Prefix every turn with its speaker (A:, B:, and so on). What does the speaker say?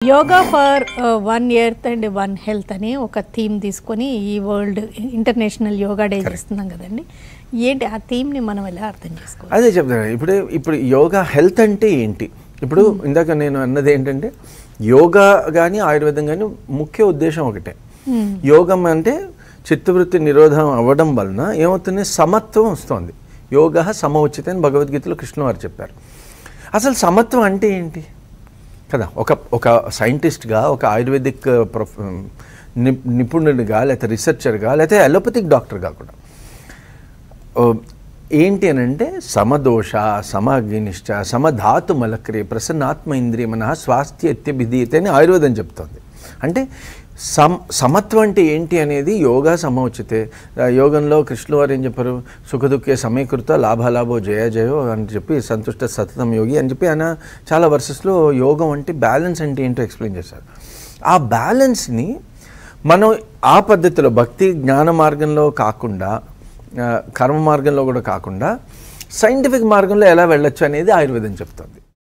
A: Yoga for one earth and one health అని ఒక theme తీసుకొని ఈ వరల్డ్ ఇంటర్నేషనల్ యోగా డే చేస్తున్నాం కదండి. ఏంటి ఆ థీమ్ని మనం ఎలా అర్థం చేసుకోవాలి?
B: అదే చెప్తాను. ఇప్పుడు యోగా హెల్త్ అంటే ఏంటి? ఇప్పుడు ఇందాక నేను అన్నది ఏంటంటే యోగా కానీ ఆయుర్వేదం కానీ ముఖ్య ఉద్దేశం ఒకటే. యోగం అంటే చిత్తవృత్తి నిరోధం అవ్వడం వలన ఏమవుతుంది, సమత్వం వస్తుంది. యోగ సమోచిత అని భగవద్గీతలో కృష్ణ వారు చెప్పారు. అసలు సమత్వం అంటే ఏంటి కదా? ఒక సైంటిస్ట్గా, ఒక ఆయుర్వేదిక్ నిపుణుడిగా, లేకపోతే రిసెర్చర్గా, లేకపోతే అలోపతిక్ డాక్టర్గా కూడా ఏంటి అని అంటే సమదోష, సమగ్నిష్ట, సమధాతు మలక్రియ, ప్రసన్నాత్మ ఇంద్రియమన, స్వాస్థ్య ఇత్యభిధీయతే అని ఆయుర్వేదం చెప్తుంది. అంటే సమత్వం అంటే ఏంటి అనేది యోగా సమోచితే. యోగంలో కృష్ణుల వారు ఏం చెప్పారు, సుఖదుఖే సమీకృత లాభాలాభో జయ జయో అని చెప్పి సంతుష్ట సతతం యోగి అని చెప్పి ఆయన చాలా వర్సెస్లో యోగం అంటే బ్యాలెన్స్ అంటే ఏంటో ఎక్స్ప్లెయిన్ చేశారు. ఆ బ్యాలెన్స్ని మనం ఆ పద్ధతిలో భక్తి జ్ఞాన మార్గంలో కాకుండా, కర్మ మార్గంలో కూడా కాకుండా సైంటిఫిక్ మార్గంలో ఎలా వెళ్ళొచ్చు అనేది ఆయుర్వేదం చెప్తుంది.